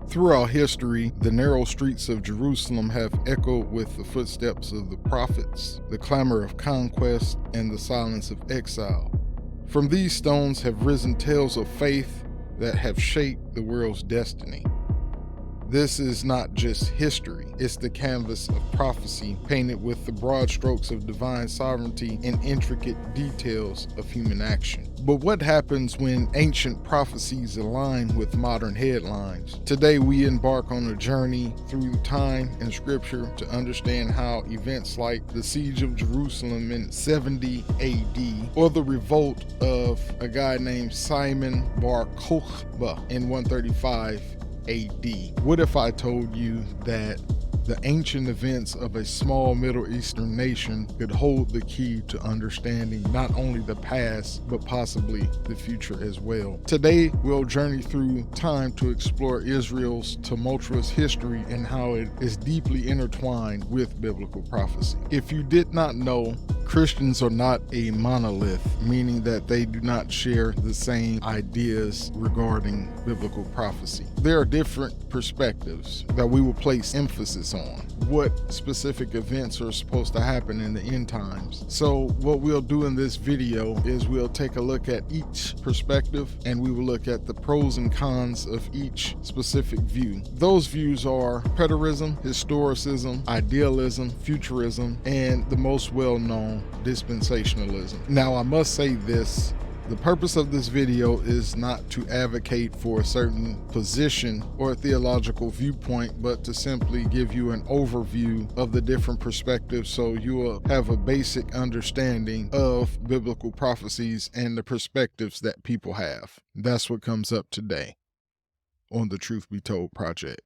Throughout history, the narrow streets of Jerusalem have echoed with the footsteps of the prophets, the clamor of conquest, and the silence of exile. From these stones have risen tales of faith that have shaped the world's destiny. This is not just history, it's the canvas of prophecy painted with the broad strokes of divine sovereignty and intricate details of human action. But what happens when ancient prophecies align with modern headlines? Today we embark on a journey through time and scripture to understand how events like the siege of Jerusalem in 70 AD or the revolt of a guy named Simon Bar Kokhba in 135 AD. What if I told you that the ancient events of a small Middle Eastern nation could hold the key to understanding not only the past, but possibly the future as well? Today, we'll journey through time to explore Israel's tumultuous history and how it is deeply intertwined with biblical prophecy. If you did not know, Christians are not a monolith, meaning that they do not share the same ideas regarding biblical prophecy. There are different perspectives that we will place emphasis on. What specific events are supposed to happen in the end times. So what we'll do in this video is we'll take a look at each perspective and we will look at the pros and cons of each specific view. Those views are Preterism, Historicism, Idealism, Futurism, and the most well-known, Dispensationalism. Now I must say this, the purpose of this video is not to advocate for a certain position or a theological viewpoint, but to simply give you an overview of the different perspectives so you will have a basic understanding of biblical prophecies and the perspectives that people have. That's what comes up today on the Truth Be Told Project.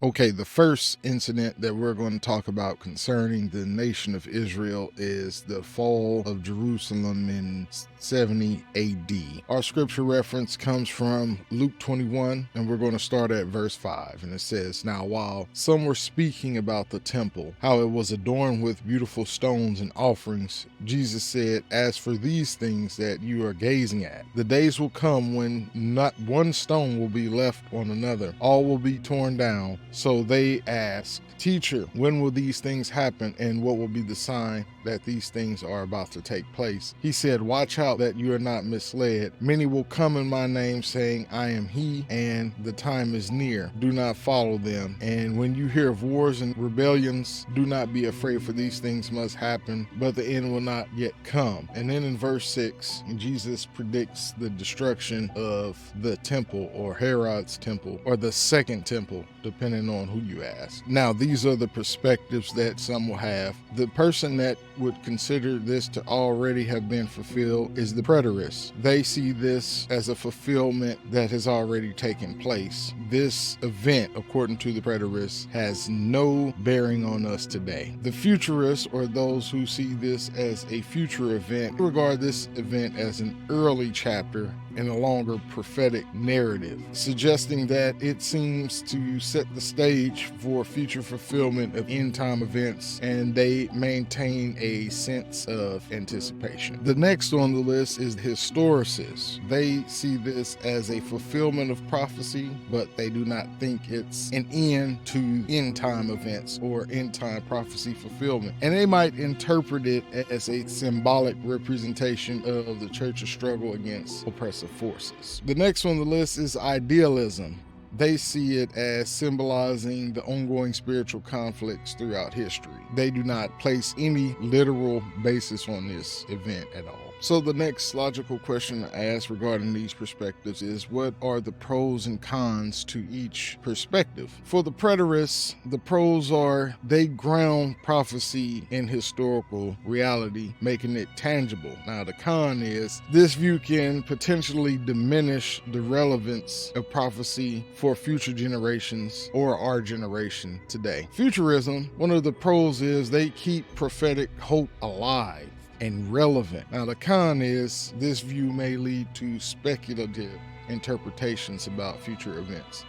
Okay, the first incident that we're going to talk about concerning the nation of Israel is the fall of Jerusalem in 70 AD. Our scripture reference comes from Luke 21, and we're going to start at verse 5. And it says, "Now while some were speaking about the temple, how it was adorned with beautiful stones and offerings, Jesus said, 'As for these things that you are gazing at, the days will come when not one stone will be left on another. All will be torn down.' So they asked, 'Teacher, when will these things happen, and what will be the sign that these things are about to take place?' He said, 'Watch out that you are not misled. Many will come in my name saying, I am he, and the time is near. Do not follow them. And when you hear of wars and rebellions, do not be afraid, for these things must happen, but the end will not yet come.'" And then in verse 6, Jesus predicts the destruction of the temple, or Herod's temple, or the second temple, depending on who you ask. Now, these are the perspectives that some will have. The person that would consider this to already have been fulfilled is the preterists. They see this as a fulfillment that has already taken place. This event, according to the preterists, has no bearing on us today. The futurists, or those who see this as a future event, regard this event as an early chapter in a longer prophetic narrative, suggesting that it seems to set the stage for future fulfillment of end-time events, and they maintain a sense of anticipation. The next on the list is historicists. They see this as a fulfillment of prophecy, but they do not think it's an end to end-time events or end-time prophecy fulfillment. And they might interpret it as a symbolic representation of the church's struggle against oppressive forces. The next on the list is idealism. They see it as symbolizing the ongoing spiritual conflicts throughout history. They do not place any literal basis on this event at all. So the next logical question to ask regarding these perspectives is, what are the pros and cons to each perspective? For the preterists, the pros are they ground prophecy in historical reality, making it tangible. Now the con is this view can potentially diminish the relevance of prophecy for future generations or our generation today. Futurism, one of the pros is they keep prophetic hope alive and relevant. Now the con is this view may lead to speculative interpretations about future events.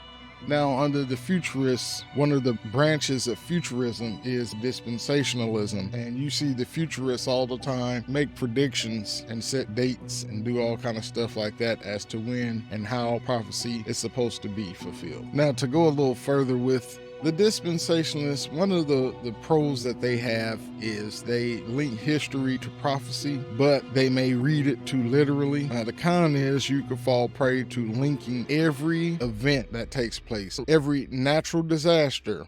Now, under the futurists, one of the branches of futurism is dispensationalism. And you see the futurists all the time make predictions and set dates and do all kind of stuff like that as to when and how prophecy is supposed to be fulfilled. Now, to go a little further with the dispensationalists, one of the pros that they have is they link history to prophecy, but they may read it too literally. Now, the con is you could fall prey to linking every event that takes place, every natural disaster,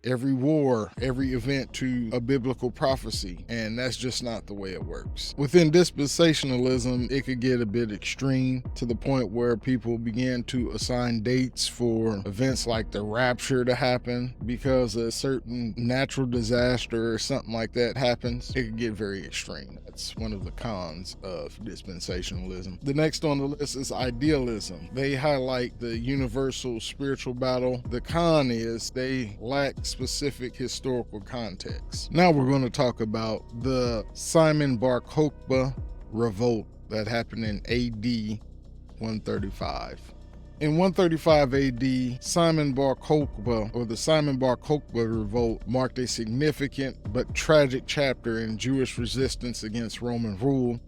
every war, every event to a biblical prophecy, and that's just not the way it works. Within dispensationalism, it could get a bit extreme to the point where people begin to assign dates for events like the rapture to happen because a certain natural disaster or something like that happens. It could get very extreme. That's one of the cons of dispensationalism. The next on the list is idealism. They highlight the universal spiritual battle. The con is they lack specific historical context. Now we're going to talk about the Simon Bar Kokhba revolt that happened in AD 135. In 135 AD, Simon Bar Kokhba, or the Simon Bar Kokhba revolt, marked a significant but tragic chapter in Jewish resistance against Roman rule,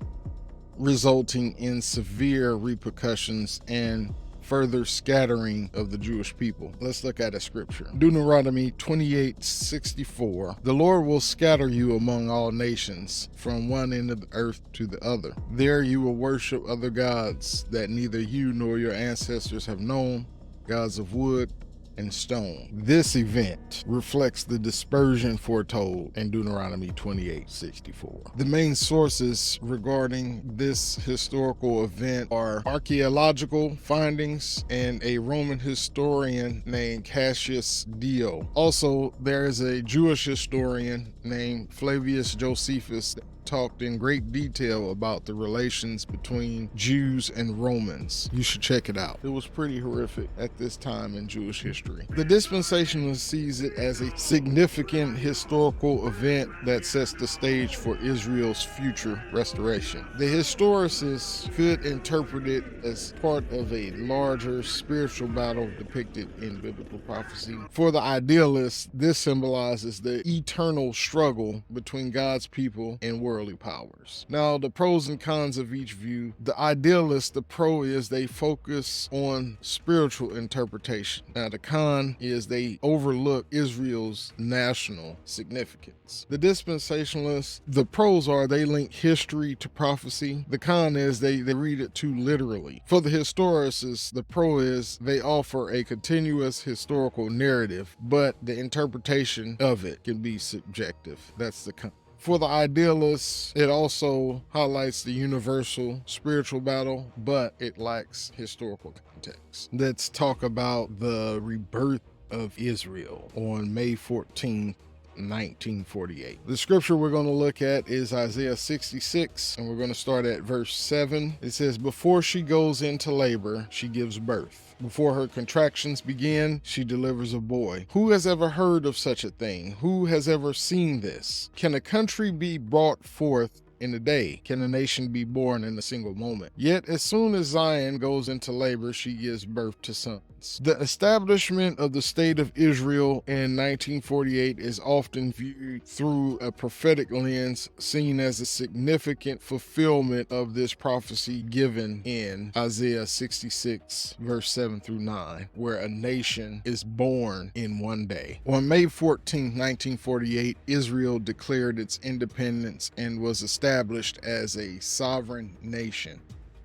resulting in severe repercussions and further scattering of the Jewish people. Let's look at a scripture. Deuteronomy 28:64. The Lord will scatter you among all nations, from one end of the earth to the other. There you will worship other gods that neither you nor your ancestors have known, gods of wood and stone. This event reflects the dispersion foretold in Deuteronomy 28:64. The main sources regarding this historical event are archaeological findings and a Roman historian named Cassius Dio. Also, there is a Jewish historian named Flavius Josephus that talked in great detail about the relations between Jews and Romans. You should check it out. It was pretty horrific at this time in Jewish history. The dispensationalist sees it as a significant historical event that sets the stage for Israel's future restoration. The historicists could interpret it as part of a larger spiritual battle depicted in biblical prophecy. For the idealists, this symbolizes the eternal struggle between God's people and worldly powers. Now, the pros and cons of each view. The idealist, the pro is they focus on spiritual interpretation. Now, the con is they overlook Israel's national significance. The dispensationalists, the pros are they link history to prophecy. The con is they read it too literally. For the historicists, the pro is they offer a continuous historical narrative, but the interpretation of it can be subjective. That's the con. For the idealists, it also highlights the universal spiritual battle, but it lacks historical context. Let's talk about the rebirth of Israel on May 14th, 1948. The scripture we're going to look at is Isaiah 66, and we're going to start at verse 7. It says, "Before she goes into labor, she gives birth. Before her contractions begin, she delivers a boy. Who has ever heard of such a thing? Who has ever seen this? Can a country be brought forth in a day? Can a nation be born in a single moment? Yet as soon as Zion goes into labor, she gives birth to sons." The establishment of the state of Israel in 1948 is often viewed through a prophetic lens, seen as a significant fulfillment of this prophecy given in Isaiah 66, verse 7 through 9, where a nation is born in one day. On May 14, 1948, Israel declared its independence and was established as a sovereign nation.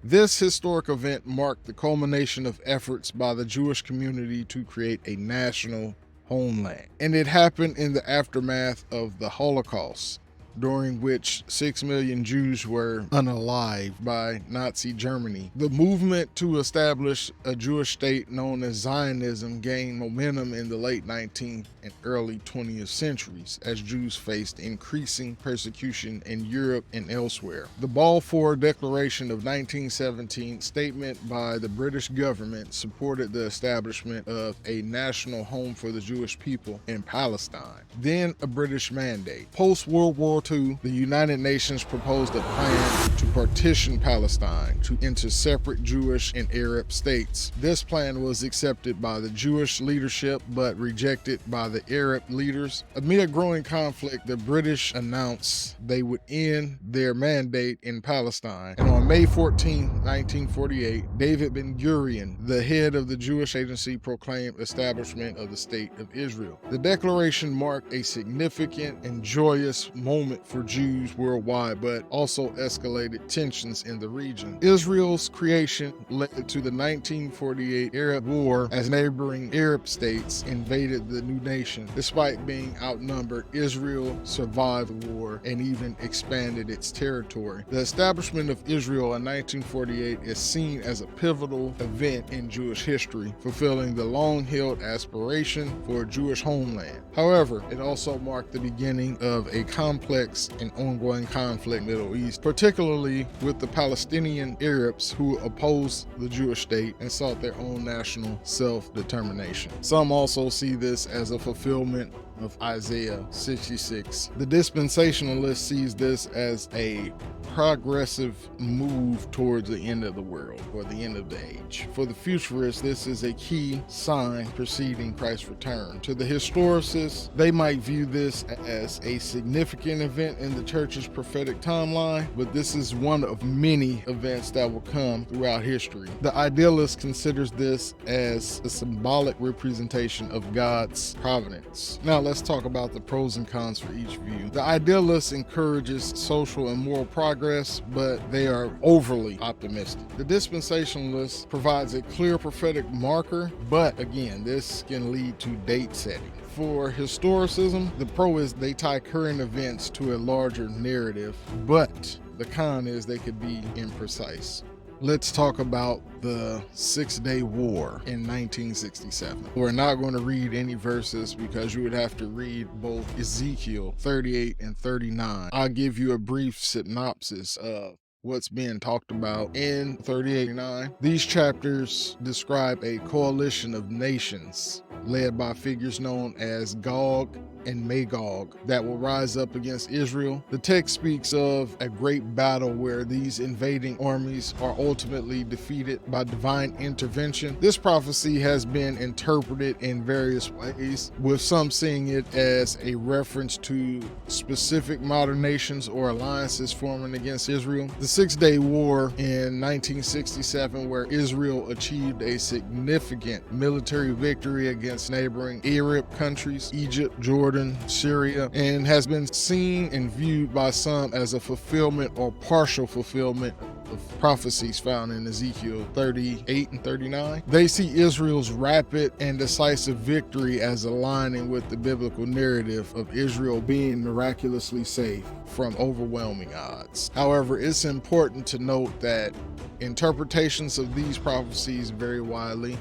This historic event marked the culmination of efforts by the Jewish community to create a national homeland, and it happened in the aftermath of the Holocaust, during which 6 million Jews were unalived by Nazi Germany. The movement to establish a Jewish state known as Zionism gained momentum in the late 19th and early 20th centuries as Jews faced increasing persecution in Europe and elsewhere. The Balfour Declaration of 1917 statement by the British government supported the establishment of a national home for the Jewish people in Palestine, then a British mandate. Post-World War II, the United Nations proposed a plan to partition Palestine into separate Jewish and Arab states. This plan was accepted by the Jewish leadership but rejected by the Arab leaders. Amid growing conflict, the British announced they would end their mandate in Palestine. And on May 14, 1948, David Ben-Gurion, the head of the Jewish agency, proclaimed establishment of the State of Israel. The declaration marked a significant and joyous moment for Jews worldwide, but also escalated tensions in the region. Israel's creation led to the 1948 Arab War as neighboring Arab states invaded the new nation. Despite being outnumbered, Israel survived the war and even expanded its territory. The establishment of Israel in 1948 is seen as a pivotal event in Jewish history, fulfilling the long-held aspiration for a Jewish homeland. However, it also marked the beginning of a complex and ongoing conflict in the Middle East, particularly with the Palestinian Arabs who opposed the Jewish state and sought their own national self-determination. Some also see this as a fulfillment of Isaiah 66. The dispensationalist sees this as a progressive move towards the end of the world or the end of the age. For the futurists, this is a key sign preceding Christ's return. To the historicists, they might view this as a significant event in the church's prophetic timeline, but this is one of many events that will come throughout history. The idealist considers this as a symbolic representation of God's providence. Now let's talk about the pros and cons for each view. The idealist encourages social and moral progress, but they are overly optimistic. The dispensationalist provides a clear prophetic marker, but again, this can lead to date setting. For historicism, the pro is they tie current events to a larger narrative, but the con is they could be imprecise. Let's talk about the 6-Day War in 1967. We're not going to read any verses because you would have to read both Ezekiel 38 and 39. I'll give you a brief synopsis of what's being talked about in 38:9. These chapters describe a coalition of nations led by figures known as Gog and Magog that will rise up against Israel. The text speaks of a great battle where these invading armies are ultimately defeated by divine intervention. This prophecy has been interpreted in various ways, with some seeing it as a reference to specific modern nations or alliances forming against Israel. The 6-Day War in 1967, where Israel achieved a significant military victory against neighboring Arab countries, Egypt, Jordan, Syria, and has been seen and viewed by some as a fulfillment or partial fulfillment of prophecies found in Ezekiel 38 and 39. They see Israel's rapid and decisive victory as aligning with the biblical narrative of Israel being miraculously safe from overwhelming odds. However, it's important to note that interpretations of these prophecies vary widely.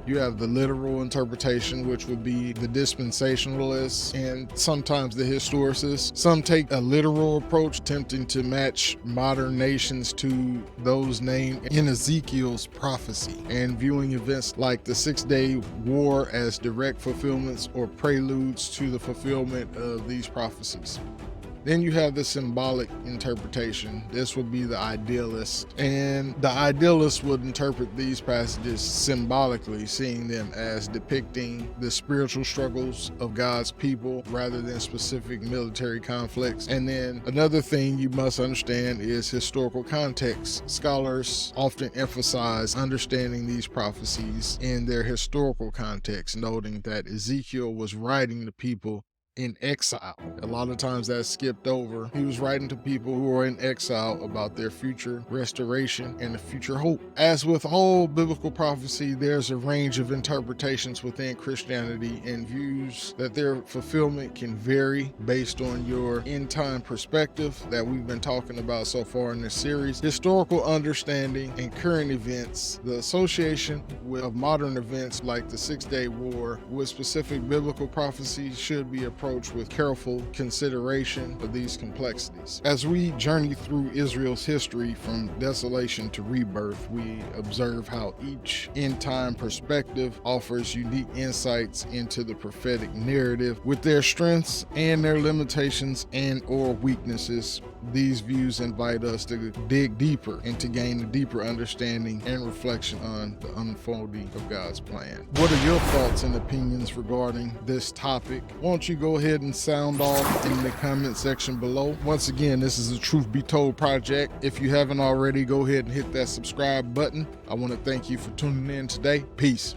You have the literal interpretation, which would be the dispensationalists and sometimes the historicists. Some take a literal approach, attempting to match modern nations to those named in Ezekiel's prophecy and viewing events like the 6-Day War as direct fulfillments or preludes to the fulfillment of these prophecies. Then you have the symbolic interpretation. This would be the idealist. And the idealist would interpret these passages symbolically, seeing them as depicting the spiritual struggles of God's people rather than specific military conflicts. And then another thing you must understand is historical context. Scholars often emphasize understanding these prophecies in their historical context, noting that Ezekiel was writing to people in exile. A lot of times that's skipped over. He was writing to people who are in exile about their future restoration and the future hope. As with all biblical prophecy, there's a range of interpretations within Christianity, and views that their fulfillment can vary based on your end-time perspective that we've been talking about so far in this series. Historical understanding and current events, the association of modern events like the 6-Day War with specific biblical prophecies should be approached approach with careful consideration of these complexities. As we journey through Israel's history from desolation to rebirth, we observe how each end-time perspective offers unique insights into the prophetic narrative. With their strengths and their limitations and or weaknesses, these views invite us to dig deeper and to gain a deeper understanding and reflection on the unfolding of God's plan. What are your thoughts and opinions regarding this topic? Won't you go ahead and sound off in the comment section below? Once again, this is a Truth Be Told project. If you haven't already, go ahead and hit that subscribe button. I want to thank you for tuning in today. Peace.